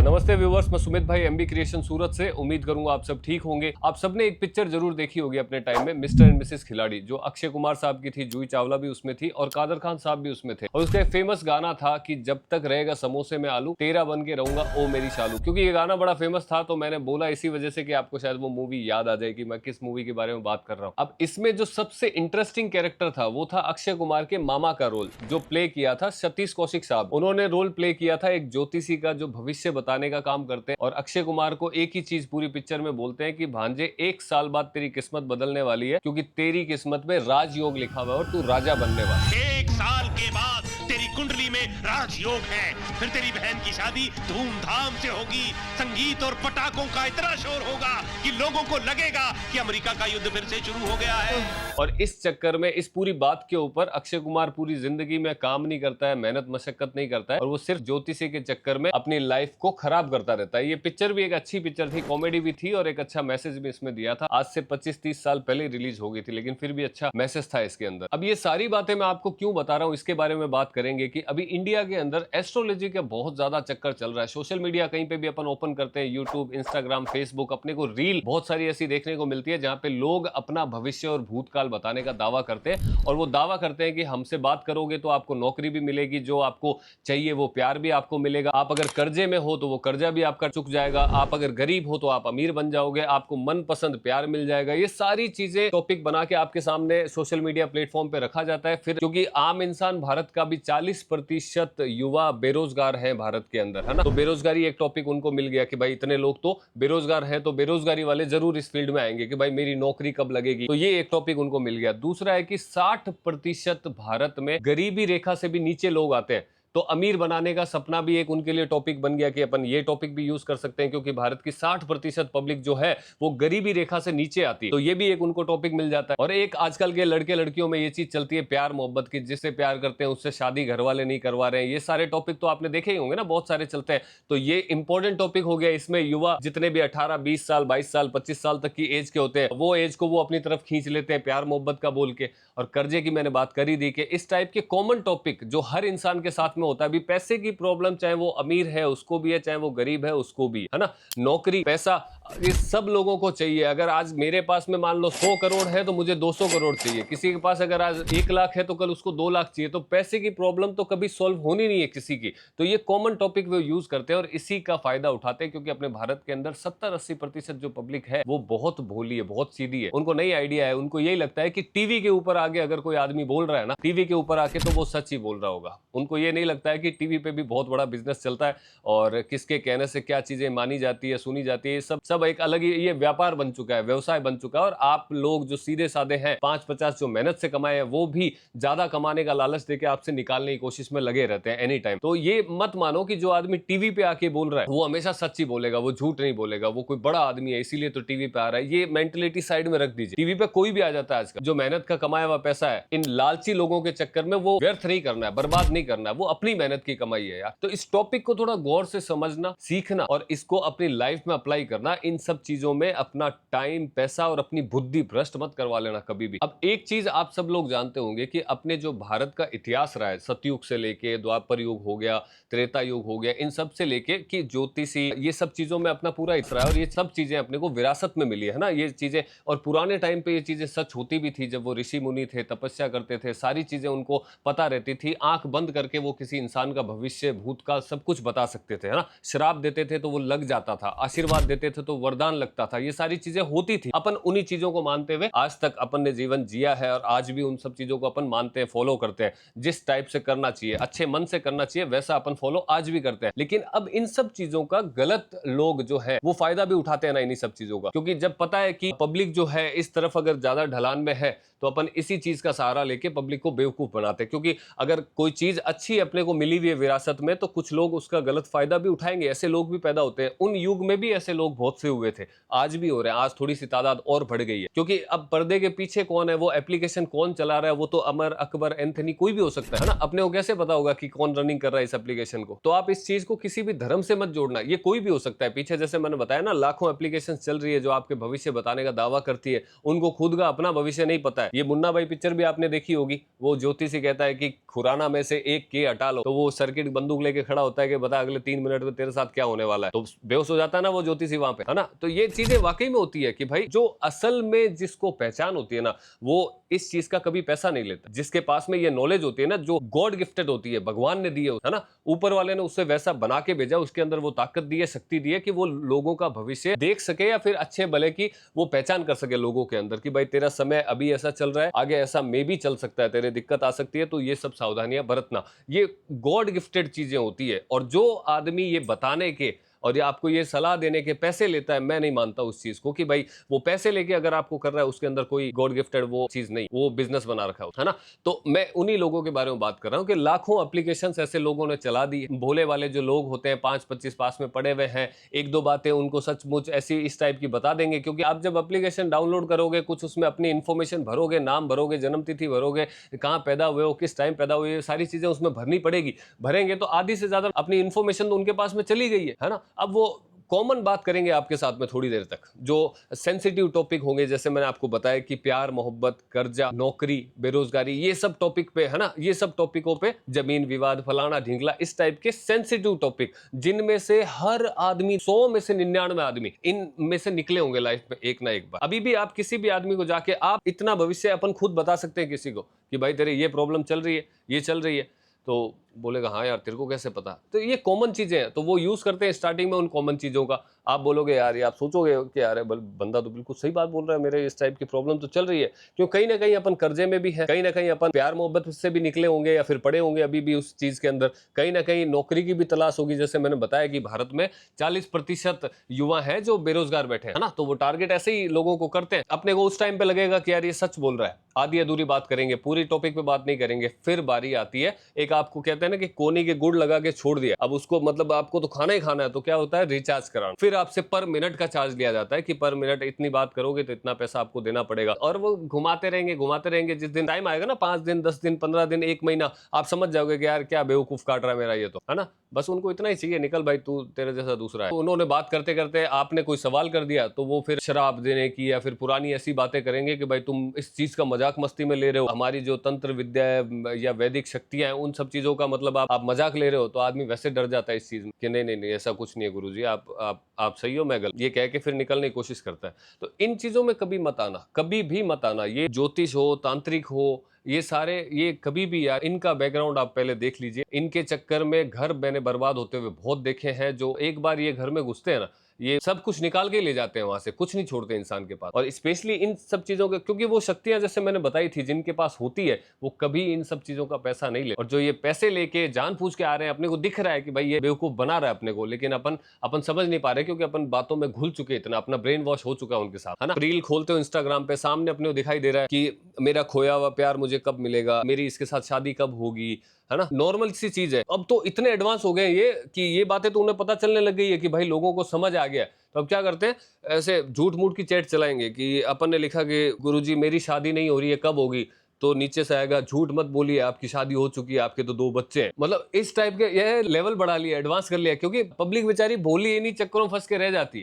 नमस्ते व्यूवर्स, मैं सुमित भाई एमबी क्रिएशन सूरत से। उम्मीद करूंगा आप सब ठीक होंगे। आप सबने एक पिक्चर जरूर देखी होगी अपने टाइम में, मिस्टर एंड मिसेस खिलाड़ी, जो अक्षय कुमार साहब की थी, जूही चावला भी उसमें थी और कादर खान साहब भी उसमें थे। और उसका एक फेमस गाना था कि जब तक रहेगा समोसे में आलू, तेरा बन के रहूंगा ओ मेरी शालू। क्योंकि ये गाना बड़ा फेमस था तो मैंने बोला इसी वजह से कि आपको शायद वो मूवी याद आ जाए कि मैं किस मूवी के बारे में बात कर रहा हूँ। अब इसमें जो सबसे इंटरेस्टिंग कैरेक्टर था वो था अक्षय कुमार के मामा का रोल, जो प्ले किया था सतीश कौशिक साहब। उन्होंने रोल प्ले किया था एक ज्योतिषी का, जो भविष्य बताने का काम करते हैं। और अक्षय कुमार को एक ही चीज पूरी पिक्चर में बोलते हैं कि भांजे, 1 साल बाद तेरी किस्मत बदलने वाली है, क्योंकि तेरी किस्मत में राजयोग लिखा हुआ है और तू राजा बनने वाला है। 1 साल के बाद तेरी कुंडली में राजयोग है, फिर तेरी बहन की शादी धूमधाम से होगी। संगीत और पटाखों का इतना शोर होगा कि लोगों को लगेगा कि अमेरिका का युद्ध फिर से शुरू हो गया है। और इस चक्कर में, इस पूरी बात के ऊपर अक्षय कुमार पूरी जिंदगी में काम नहीं करता है, मेहनत मशक्कत नहीं करता है, और वो सिर्फ ज्योतिषी के चक्कर में अपनी लाइफ को खराब करता रहता है। ये पिक्चर भी एक अच्छी पिक्चर थी, कॉमेडी भी थी और एक अच्छा मैसेज भी इसमें दिया था। आज से 25-30 साल पहले रिलीज हो गई थी, लेकिन फिर भी अच्छा मैसेज था इसके अंदर। अब ये सारी बातें मैं आपको क्यों बता रहा हूँ, इसके बारे में बात करेंगे कि अभी इंडिया के अंदर एस्ट्रोलॉजी का बहुत ज्यादा चक्कर चल रहा है। सोशल मीडिया कहीं पे भी अपन ओपन करते हैं, यूट्यूब, इंस्टाग्राम, फेसबुक, अपने को रील बहुत सारी ऐसी देखने को मिलती है जहां पे लोग अपना भविष्य और भूतकाल बताने का दावा करते हैं। और वो दावा करते हैं कि हमसे बात करोगे तो आपको नौकरी भी मिलेगी, जो आपको चाहिए वो प्यार भी आपको मिलेगा। आप अगर कर्जे में हो तो वो कर्जा भी आपका चुक जाएगा। आप अगर गरीब हो तो आप अमीर बन जाओगे, आपको मनपसंद प्यार मिल जाएगा। ये सारी चीजें टॉपिक बना के आपके सामने सोशल मीडिया प्लेटफॉर्म पे रखा जाता है। फिर क्योंकि आम इंसान, भारत का भी 40% युवा बेरोजगार है भारत के अंदर, है ना। तो बेरोजगारी एक टॉपिक उनको मिल गया कि भाई इतने लोग तो बेरोजगार हैं, तो बेरोजगारी वाले जरूर इस फील्ड में आएंगे कि भाई मेरी नौकरी कब लगेगी। तो ये एक टॉपिक उनको मिल गया। दूसरा है कि 60% भारत में गरीबी रेखा से भी नीचे लोग आते हैं, तो अमीर बनाने का सपना भी एक उनके लिए टॉपिक बन गया कि अपन ये टॉपिक भी यूज कर सकते हैं, क्योंकि भारत की 60% पब्लिक जो है वो गरीबी रेखा से नीचे आती है। तो ये भी एक उनको टॉपिक मिल जाता है। और एक आजकल के लड़के लड़कियों में ये चीज चलती है प्यार मोहब्बत की, जिससे प्यार करते हैं उससे शादी घर वाले नहीं करवा रहे हैं। ये सारे टॉपिक तो आपने देखे ही होंगे ना, बहुत सारे चलते हैं। तो ये इंपॉर्टेंट टॉपिक हो गया। इसमें युवा जितने भी 18, 20 साल, 22 साल, 25 साल तक की एज के होते हैं, वो एज को वो अपनी तरफ खींच लेते हैं प्यार मोहब्बत का बोल के। और कर्जे की मैंने बात करी दी कि इस टाइप के कॉमन टॉपिक जो हर इंसान के साथ में होता है। अभी पैसे की प्रॉब्लम, चाहे वो अमीर है उसको भी है, चाहे वो गरीब है उसको भी है ना। नौकरी, पैसा, ये सब लोगों को चाहिए। अगर आज मेरे पास में मान लो 100 करोड़ है तो मुझे 200 करोड़ चाहिए। किसी के पास अगर आज 1 लाख है तो कल उसको 2 लाख चाहिए। तो पैसे की प्रॉब्लम तो कभी सॉल्व होनी नहीं है किसी की। तो ये कॉमन टॉपिक वो यूज करते हैं और इसी का फायदा उठाते हैं, क्योंकि अपने भारत के अंदर 70-80% जो पब्लिक है वो बहुत भोली है, बहुत सीधी है। उनको नहीं आइडिया है। उनको यही लगता है कि टीवी के ऊपर आगे अगर कोई आदमी बोल रहा है ना, टीवी के ऊपर आके, तो वो सच ही बोल रहा होगा। उनको ये नहीं लगता है कि टीवी पे भी बहुत बड़ा बिजनेस चलता है और किसके कहने से क्या चीजें मानी जाती है, सुनी जाती है। सब एक अलग ही ये व्यापार बन चुका है, व्यवसाय बन चुका है। और आप लोग जो सीधे साधे हैं, 5-50 जो मेहनत से कमाए हैं, वो भी ज्यादा कमाने का लालच देके आपसे निकालने की कोशिश में लगे रहते हैं एनी टाइम। तो ये मत मानो कि जो आदमी टीवी पे आके बोल रहा है वो हमेशा सच ही बोलेगा, वो झूठ नहीं बोलेगा, वो कोई बड़ा आदमी है इसीलिए तो टीवी पे आ रहा है। ये मेंटलिटी साइड में रख दीजिए। टीवी पे कोई भी आ जाता है आजकल। जो मेहनत का कमाया हुआ पैसा है, इन लालची लोगों के चक्कर में वो व्यर्थ नहीं करना है, बर्बाद नहीं करना है। वो अपनी मेहनत की कमाई है यार। तो इस टॉपिक को थोड़ा गौर से समझना, सीखना और इसको अपनी लाइफ में अप्लाई करना। इन सब चीजों में अपना टाइम, पैसा और अपनी बुद्धि भ्रष्ट मत करवा लेना कभी भी। अब एक चीज आप सब लोग जानते होंगे कि अपने जो भारत का इतिहास रहा है, सतयुग से लेके द्वापर युग हो गया, त्रेता युग हो गया, इन सब से लेके कि ज्योतिषी, ये सब चीजों में अपना पूरा इतिहास रहा है। और ये सब चीजें अपने को विरासत में मिली है ना ये चीजें। और पुराने टाइम पे ये चीजें सच होती भी थी। जब वो ऋषि मुनि थे, तपस्या करते थे, सारी चीजें उनको पता रहती थी। आंख बंद करके वो किसी इंसान का भविष्य, भूतकाल सब कुछ बता सकते थे, है ना। श्राप देते थे तो वो लग जाता था, आशीर्वाद देते थे तो वरदान लगता था। ये सारी चीजें होती थी। अपन उन्हीं चीजों को मानते हुए आज तक अपन ने जीवन जिया है और आज भी उन सब चीजों को अपन मानते हैं, फॉलो करते हैं। जिस टाइप से करना चाहिए, अच्छे मन से करना चाहिए, वैसा अपन फॉलो आज भी करते हैं। लेकिन अब इन सब चीजों का गलत लोग जो है वो फायदा भी उठाते हैं ना इन्हीं सब चीजों का। क्योंकि जब पता है कि पब्लिक जो है इस तरफ अगर ज्यादा ढलान में है, तो अपन इसी चीज का सहारा लेके पब्लिक को बेवकूफ बनाते हैं। क्योंकि अगर कोई चीज अच्छी अपने को मिली हुई है विरासत में, तो कुछ लोग उसका गलत फायदा भी उठाएंगे। ऐसे लोग भी पैदा होते हैं। उन युग में भी ऐसे लोग बहुत से हुए थे, आज भी हो रहे हैं। आज थोड़ी सी तादाद और बढ़ गई है, क्योंकि अब पर्दे के पीछे कौन है, वो एप्लीकेशन कौन चला रहा है, वो तो अमर, अकबर, एंथनी कोई भी हो सकता है ना। अपने को कैसे पता होगा कि कौन रनिंग कर रहा है इस एप्लीकेशन को। तो आप इस चीज को किसी भी धर्म से मत जोड़ना। ये कोई भी हो सकता है पीछे। जैसे मैंने बताया ना, लाखों एप्लीकेशन चल रही है जो आपके भविष्य बताने का दावा करती है। उनको खुद का अपना भविष्य नहीं पता है। ये मुन्ना भाई पिक्चर भी आपने देखी होगी। वो ज्योतिषी कहता है कि खुराना में से एक के हटा लो, तो वो सर्किट बंदूक लेके खड़ा होता है कि बता अगले 3 मिनट में तेरे साथ क्या होने वाला है, तो बेहोश हो जाता है ना वो ज्योतिषी वहां पे, है ना। तो ये चीजें वाकई में होती है कि भाई जो असल में जिसको पहचान होती है ना, वो इस चीज का कभी पैसा नहीं लेता। जिसके पास में ये नॉलेज होती है ना, जो गॉड गिफ्टेड होती है, भगवान ने दी है ना, ऊपर वाले ने उससे वैसा बना के भेजा, उसके अंदर वो ताकत दी है, शक्ति दी है कि वो लोगों का भविष्य देख सके या फिर अच्छे भले की वो पहचान कर सके लोगों के अंदर कि भाई तेरा समय अभी ऐसा चल रहा है, आगे ऐसा मे भी चल सकता है, तेरे दिक्कत आ सकती है, तो ये सब सावधानियां बरतना। ये गॉड गिफ्टेड चीजें होती है। और जो आदमी ये बताने के और ये आपको ये सलाह देने के पैसे लेता है, मैं नहीं मानता उस चीज को कि भाई वो पैसे लेके अगर आपको कर रहा है, उसके अंदर कोई गॉड गिफ्टेड वो चीज नहीं, वो बिजनेस बना रखा है ना। तो मैं उन्हीं लोगों के बारे में बात कर रहा हूं कि लाखों एप्लीकेशंस ऐसे लोगों ने चला दी। भोले वाले जो लोग होते हैं 5-25 पास में पड़े हुए हैं, एक दो बातें उनको सचमुच ऐसी इस टाइप की बता देंगे, क्योंकि आप जब एप्लीकेशन डाउनलोड करोगे, कुछ उसमें अपनी इंफॉर्मेशन भरोगे, नाम भरोगे, जन्मतिथि भरोगे, कहाँ पैदा हुए हो, किस टाइम पैदा हुए, सारी चीजें उसमें भरनी पड़ेगी। भरेंगे तो आधी से ज्यादा अपनी इंफॉर्मेशन तो उनके पास में चली गई है ना। अब वो कॉमन बात करेंगे आपके साथ में थोड़ी देर तक, जो सेंसिटिव टॉपिक होंगे, जैसे मैंने आपको बताया कि प्यार, मोहब्बत, कर्जा, नौकरी, बेरोजगारी, ये सब टॉपिक पे है ना, ये सब टॉपिकों पे, जमीन विवाद, फलाना ढींगला, इस टाइप के सेंसिटिव टॉपिक, जिनमें से हर आदमी 100 में से 99 आदमी इन में से निकले होंगे लाइफ में एक ना एक बार। अभी भी आप किसी भी आदमी को जाके आप इतना भविष्य अपन खुद बता सकते हैं किसी को कि भाई तेरे ये प्रॉब्लम चल रही है, ये चल रही है, तो बोलेगा हाँ यार तेरे को कैसे पता। तो ये कॉमन चीजें हैं, तो वो यूज करते हैं स्टार्टिंग में उन कॉमन चीजों का। आप बोलोगे यार, ये आप सोचोगे कि यार बंदा तो बिल्कुल सही बात बोल रहा है, मेरे इस टाइप की प्रॉब्लम तो चल रही है, क्यों कहीं ना कहीं अपन कर्जे में भी है, कहीं ना कहीं अपन प्यार मोहब्बत से भी निकले होंगे या फिर पड़े होंगे अभी भी उस चीज के अंदर, कहीं ना कहीं नौकरी की भी तलाश होगी। जैसे मैंने बताया कि भारत में 40% युवा है जो बेरोजगार बैठे हैं, है ना, तो वो टारगेट ऐसे ही लोगों को करते हैं। अपने को उस टाइम पे लगेगा कि यार ये सच बोल रहा है, आधी अधूरी बात करेंगे, पूरी टॉपिक पे बात नहीं करेंगे। फिर बारी आती है एक, आपको कहते हैं ना कि कोनी के गुड़ लगा के छोड़ दिया, अब उसको मतलब आपको तो खाना ही खाना है, तो क्या होता है, रिचार्ज कराना। फिर आपसे पर मिनट का चार्ज लिया जाता है कि पर मिनट इतनी बात करोगे तो इतना पैसा आपको देना पड़ेगा। और वो घुमाते रहेंगे। जिस दिन टाइम आएगा ना, 5 दिन, 10 दिन, 15 दिन, 1 महीना, आप समझ जाओगे कि यार क्या बेवकूफ काट रहा है मेरा ये, तो है ना। बस उनको इतना ही चाहिए, निकल भाई तू, तेरे जैसा दूसरा है। तो उन्होंने बात करते करते आपने कोई सवाल कर दिया, तो वो फिर शराब देने की या फिर पुरानी ऐसी बातें करेंगे कि भाई तुम इस चीज का मजाक मस्ती में ले रहे हो, हमारी जो तंत्र विद्या है या वैदिक शक्तियां हैं, उन सब चीजों का मतलब आप मजाक ले रहे हो। तो आदमी वैसे डर जाता है इस चीज में कि नहीं नहीं नहीं, ऐसा कुछ नहीं है गुरुजी, आप सही हो, मैं गलत, ये कह के फिर निकलने की कोशिश करता है। तो इन चीजों में कभी मत आना, कभी भी मत आना। ये ज्योतिष हो, तांत्रिक हो, ये सारे, ये कभी भी यार, इनका बैकग्राउंड आप पहले देख लीजिए। इनके चक्कर में घर मैंने बर्बाद होते हुए बहुत देखे हैं। जो एक बार ये घर में घुसते हैं ना, ये सब कुछ निकाल के ले जाते हैं वहां से, कुछ नहीं छोड़ते इंसान के पास। और स्पेशली इन सब चीजों के, क्योंकि वो शक्तियां जैसे मैंने बताई थी जिनके पास होती है, वो कभी इन सब चीजों का पैसा नहीं ले। और जो ये पैसे लेके जानबूझ के आ रहे हैं, अपने को दिख रहा है कि भाई ये बेवकूफ बना रहा है अपने को, लेकिन अपन समझ नहीं पा रहे, क्योंकि अपन बातों में घुल चुके, इतना अपना ब्रेन वॉश हो चुका है उनके साथ, है ना। रील खोलते हो इंस्टाग्राम पे, सामने अपने को दिखाई दे रहा है कि मेरा खोया हुआ प्यार मुझे कब मिलेगा, मेरी इसके साथ शादी कब होगी, है ना। नॉर्मल सी चीज है। अब तो इतने एडवांस हो गए ये कि ये बातें तो उन्हें पता चलने लग गई है कि भाई लोगों को समझ आ गया है। तो अब क्या करते हैं, ऐसे झूठ मूठ की चैट चलाएंगे कि अपन ने लिखा कि गुरुजी मेरी शादी नहीं हो रही है, कब होगी, तो नीचे से आएगा झूठ मत बोलिए, आपकी शादी हो चुकी है, आपके तो 2 बच्चे हैं। मतलब इस टाइप के, यह लेवल बढ़ा लिया, एडवांस कर लिया, क्योंकि पब्लिक बेचारी भोली इन्हीं चक्करों में फंस के रह जाती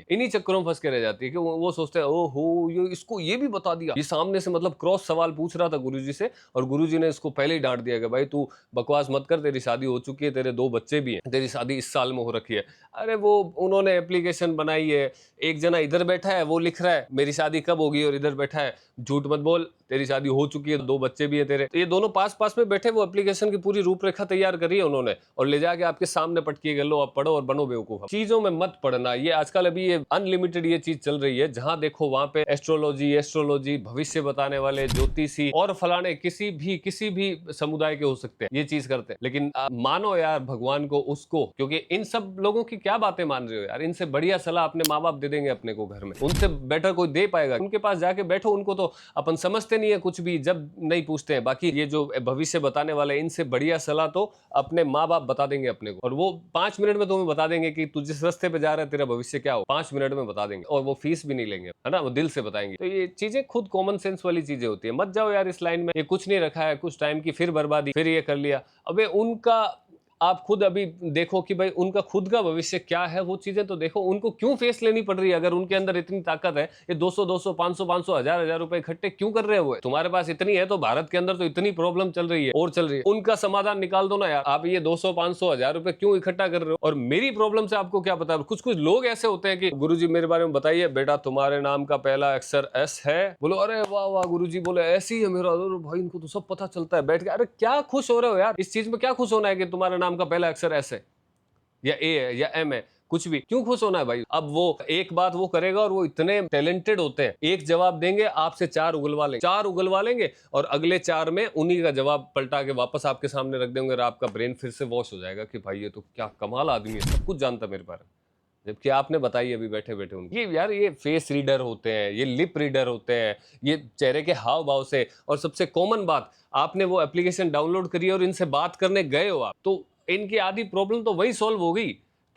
है, कि वो सोचते हैं ओहो ये इसको ये भी बता दिया। ये सामने से मतलब क्रॉस सवाल पूछ रहा था गुरुजी से, और गुरुजी ने इसको पहले ही डांट दिया कि भाई तू बकवास मत कर, तेरी शादी हो चुकी है, तेरे 2 बच्चे भी हैं, तेरी शादी इस साल में हो रखी है। अरे वो उन्होंने एप्लीकेशन बनाई है, एक जना इधर बैठा है, वो लिख रहा है मेरी शादी कब होगी, और इधर बैठा है झूठ मत बोल, तेरी शादी हो चुकी है, 2 बच्चे भी है तेरे। तो ये दोनों पास पास में बैठे, वो एप्लीकेशन की पूरी रूपरेखा तैयार करी है उन्होंने, और ले जाके आपके सामने पटकी गए, लो आप पढ़ो और बनो बेवकूफ। चीजों में मत पढ़ना। ये आजकल अभी ये अनलिमिटेड ये चीज चल रही है, जहां देखो वहां पे एस्ट्रोलॉजी, भविष्य बताने वाले, ज्योतिषी और फलाने, किसी भी समुदाय के हो सकते हैं, ये चीज करते हैं। लेकिन मानो यार भगवान को, उसको, क्योंकि इन सब लोगों की क्या बातें मान रहे हो यार। इनसे बढ़िया सलाह अपने माँ बाप दे देंगे अपने को घर में, उनसे बेटर कोई दे पाएगा। उनके पास जाके बैठो, उनको तो अपन समझते नहीं है कुछ भी, जब नहीं पूछते हैं। बाकी ये जो भविष्य बताने वाले, इनसे बढ़िया सलाह तो अपने माँ बाप बता देंगे अपने को, और वो 5 मिनट में तुम्हें बता देंगे कि तू जिस रास्ते पे जा रहा है तेरा भविष्य क्या हो, 5 मिनट में बता देंगे, और वो फीस भी नहीं लेंगे, है ना, वो दिल से बताएंगे। तो ये चीजें खुद कॉमन सेंस वाली चीजें होती है। मत जाओ यार इस लाइन में, ये कुछ नहीं रखा है, कुछ टाइम की फिर बर्बादी, फिर ये कर लिया। अबे उनका आप खुद अभी देखो कि भाई उनका खुद का भविष्य क्या है, वो चीजें तो देखो, उनको क्यों फेस लेनी पड़ रही है। अगर उनके अंदर इतनी ताकत है, ये 200 500 हजार रुपए इकट्ठे क्यों कर रहे हो? तुम्हारे पास इतनी है तो भारत के अंदर तो इतनी प्रॉब्लम चल रही है और चल रही है, उनका समाधान निकाल दो ना यार। आप ये 200 500 हजार रुपए क्यों इकट्ठा कर रहे हो? और मेरी प्रॉब्लम से आपको क्या पता? कुछ कुछ लोग ऐसे होते हैं कि गुरुजी मेरे बारे में बताइए, बेटा तुम्हारे नाम का पहला अक्षर एस है। बोलो अरे वाह वाह गुरुजी, बोले ऐसे ही है मेरा। अरे भाई इनको तो सब पता चलता है। बैठ के अरे क्या खुश हो रहे हो यार? इस चीज में क्या खुश होना है कि तुम्हारे नाम का पहला अक्षर एस है या ए है या एम है? कुछ भी क्यों खुश होना है भाई? अब वो एक बात वो करेगा और वो इतने टैलेंटेड होते हैं, एक जवाब देंगे आपसे चार उगलवा लेंगे और अगले चार में उन्हीं का जवाब पलटा के वापस आपके सामने रख देंगे और आपका ब्रेन फिर से वॉश हो जाएगा कि भाई ये तो क्या कमाल आदमी है, सब कुछ जानता मेरे बारे में। जबकि आपने बताई अभी बैठे बैठे उनको, ये यार ये फेस रीडर होते हैं, ये लिप रीडर होते हैं, ये चेहरे के हाव भाव से। और सबसे कॉमन बात, आपने वो एप्लीकेशन डाउनलोड करी और इनसे बात करने गए हो आप, तो इनकी आधी प्रॉब्लम तो वही सॉल्व हो गई।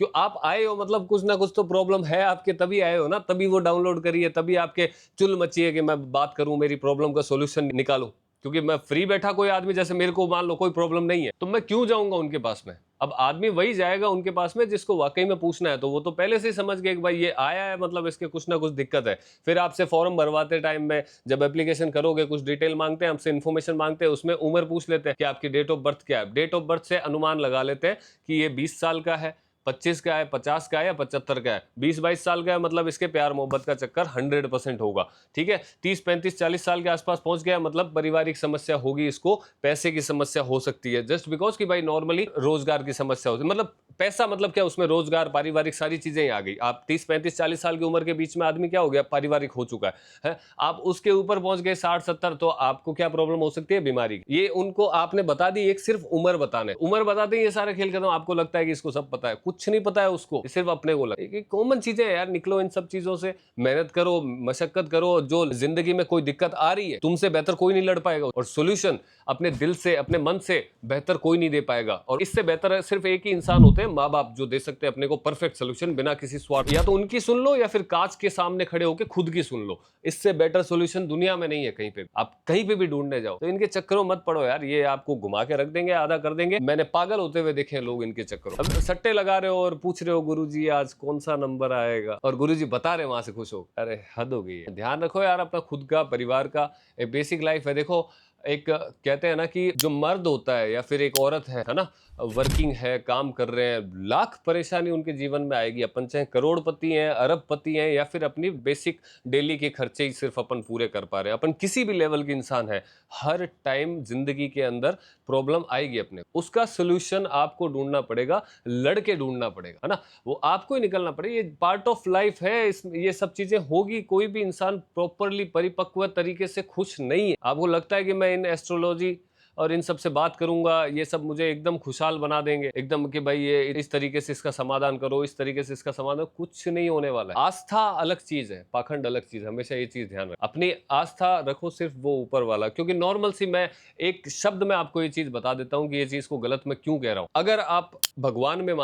क्यों आप आए हो? मतलब कुछ ना कुछ तो प्रॉब्लम है आपके, तभी आए हो ना, तभी वो डाउनलोड करिए, तभी आपके चुल मची है कि मैं बात करूं, मेरी प्रॉब्लम का सॉल्यूशन निकालूं। क्योंकि मैं फ्री बैठा कोई आदमी, जैसे मेरे को मान लो कोई प्रॉब्लम नहीं है, तो मैं क्यों जाऊंगा उनके पास में? अब आदमी वही जाएगा उनके पास में जिसको वाकई में पूछना है। तो वो तो पहले से ही समझ गए कि भाई ये आया है, मतलब इसके कुछ ना कुछ दिक्कत है। फिर आपसे फॉर्म भरवाते टाइम में जब एप्लीकेशन करोगे, कुछ डिटेल मांगते हैं, हमसे इन्फॉर्मेशन मांगते हैं, उसमें उम्र पूछ लेते हैं कि आपकी डेट ऑफ बर्थ क्या है। डेट ऑफ बर्थ से अनुमान लगा लेते हैं कि ये 20 साल का है, 25 का है, 50 का है या 75 का है। 20-22 साल का है मतलब इसके प्यार मोहब्बत का चक्कर 100% होगा। ठीक है, 30-35-40 साल के आसपास पहुंच गया मतलब पारिवारिक समस्या होगी, इसको पैसे की समस्या हो सकती है। जस्ट बिकॉज कि भाई नॉर्मली रोजगार की समस्या होती है, मतलब पैसा मतलब क्या, उसमें रोजगार पारिवारिक सारी चीजें ही आ गई। आप 30-35-40 साल की उम्र के बीच में आदमी क्या हो गया, पारिवारिक हो चुका है। आप उसके ऊपर पहुंच गए 60-70, तो आपको क्या प्रॉब्लम हो सकती है? बीमारी की। ये उनको आपने बता दी, एक सिर्फ उम्र बताने, उम्र बताते ही ये सारे खेल खत्म। आपको लगता है कि इसको सब पता है, कुछ नहीं पता है उसको, सिर्फ अपने को लगा। ये कॉमन चीजें हैं यार, निकलो इन सब चीजों से, मेहनत करो, मशक्कत करो। जो जिंदगी में कोई दिक्कत आ रही है, तुमसे बेहतर कोई नहीं लड़ पाएगा, और सोल्यूशन अपने दिल से, अपने मन से बेहतर कोई नहीं दे पाएगा। और इससे बेहतर सिर्फ एक ही इंसान होते हैं, माँ बाप, जो दे सकते हैं अपने को परफेक्ट सोल्यूशन बिना किसी स्वार्थ। या तो उनकी सुन लो या फिर कांच के सामने खड़े होकर खुद की सुन लो। इससे बेटर सोल्यूशन दुनिया में नहीं है कहीं पे। आप कहीं पे भी ढूंढने जाओ, तो इनके चक्करों मत पड़ो यार, ये आपको घुमा के रख देंगे, आधा कर देंगे। मैंने पागल होते हुए देखे हैं लोग इनके चक्करों। अब सट्टे लगा रहे हो और पूछ रहे हो गुरुजी आज कौन सा नंबर आएगा, और गुरुजी बता रहे वहां से खुश हो। अरे हद हो गई है। ध्यान रखो यार अपना, खुद का, परिवार का। एक बेसिक लाइफ है। देखो, एक कहते हैं ना कि जो मर्द होता है या फिर एक औरत है ना, वर्किंग है, काम कर रहे हैं, लाख परेशानी उनके जीवन में आएगी। अपन चाहे करोड़पति हैं, अरबपति हैं, या फिर अपनी बेसिक डेली के खर्चे ही सिर्फ अपन पूरे कर पा रहे हैं, अपन किसी भी लेवल के इंसान है, हर टाइम जिंदगी के अंदर प्रॉब्लम आएगी अपने। उसका सोल्यूशन आपको ढूंढना पड़ेगा, लड़के ढूंढना पड़ेगा, है ना, वो आपको ही निकलना पड़ेगा। ये पार्ट ऑफ लाइफ है, ये सब चीजें होगी। कोई भी इंसान प्रॉपरली, परिपक्व तरीके से खुश नहीं है। आपको लगता है कि मैं इन एस्ट्रोलॉजी और इन सब से बात करूंगा, ये सब मुझे एकदम खुशहाल बना देंगे, एकदम कि भाई ये इस तरीके से इसका समाधान करो, इस तरीके से इसका समाधान, कुछ नहीं होने वाला है। आस्था अलग चीज है, पाखंड अलग चीज है। हमेशा ये चीज ध्यान रखो, अपनी आस्था रखो सिर्फ वो ऊपर वाला। क्योंकि नॉर्मल सी, मैं एक शब्द में आपको ये चीज बता देता हूं कि ये चीज को गलत मैं क्यों कह रहा हूं। अगर आप भगवान में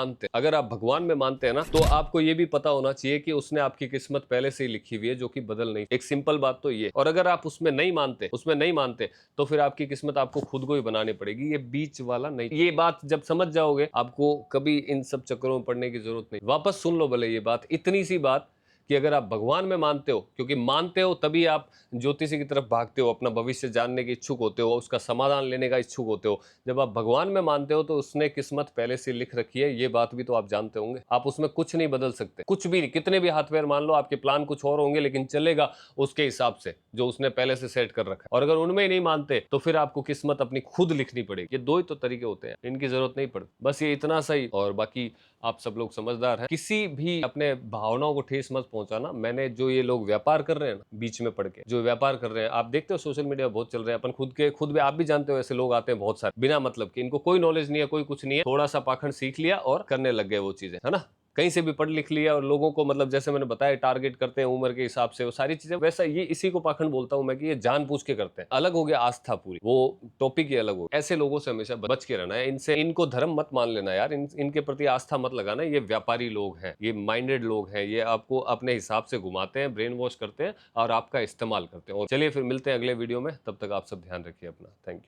मानते हैं ना, तो आपको ये भी पता होना चाहिए कि उसने आपकी किस्मत पहले से ही लिखी हुई है, जो कि बदल नहीं। एक सिंपल बात तो ये। और अगर आप उसमें नहीं मानते तो फिर आपकी किस्मत आपको खुद को ही बनानी पड़ेगी, ये बीच वाला नहीं। ये बात जब समझ जाओगे, आपको कभी इन सब चक्करों में पड़ने की जरूरत नहीं। वापस सुन लो भले ये बात, इतनी सी बात कि अगर आप भगवान में मानते हो, क्योंकि मानते हो तभी आप ज्योतिषी की तरफ भागते हो, अपना भविष्य जानने के इच्छुक होते हो, उसका समाधान लेने का इच्छुक होते हो। जब आप भगवान में मानते हो तो उसने किस्मत पहले से लिख रखी है, ये बात भी तो आप जानते होंगे। आप उसमें कुछ नहीं बदल सकते, कुछ भी नहीं। कितने भी हाथ पैर मान लो, आपके प्लान कुछ और होंगे, लेकिन चलेगा उसके हिसाब से जो उसने पहले से सेट कर रखा है। और अगर उनमें ही नहीं मानते तो फिर आपको किस्मत अपनी खुद लिखनी पड़ेगी। ये दो ही तो तरीके होते हैं, इनकी जरूरत नहीं पड़ती। बस ये इतना सही। और बाकी आप सब लोग समझदार हैं, किसी भी अपने भावनाओं को ठेस मत पहुंचाना। मैंने जो ये लोग व्यापार कर रहे हैं ना, बीच में पड़ के जो व्यापार कर रहे हैं, आप देखते हो सोशल मीडिया बहुत चल रहे हैं। अपन खुद भी आप भी जानते हो, ऐसे लोग आते हैं बहुत सारे, बिना मतलब कि इनको कोई नॉलेज नहीं है, कोई कुछ नहीं है, थोड़ा सा पाखंड सीख लिया और करने लग गए वो चीजें, है ना। कहीं से भी पढ़ लिख लिया और लोगों को, मतलब जैसे मैंने बताया, टारगेट करते हैं उम्र के हिसाब से, वो सारी चीजें। वैसा ये, इसी को पाखंड बोलता हूं मैं कि ये जानबूझ के करते हैं। अलग हो गया आस्था, पूरी वो टॉपिक ही अलग हो। ऐसे लोगों से हमेशा बच के रहना है। इनको धर्म मत मान लेना यार, इनके प्रति आस्था मत लगाना। ये व्यापारी लोग हैं, ये माइंडेड लोग हैं, ये आपको अपने हिसाब से घुमाते हैं, ब्रेन वॉश करते हैं और आपका इस्तेमाल करते हैं। और चलिए फिर मिलते हैं अगले वीडियो में, तब तक आप सब ध्यान रखिए अपना। Thank you.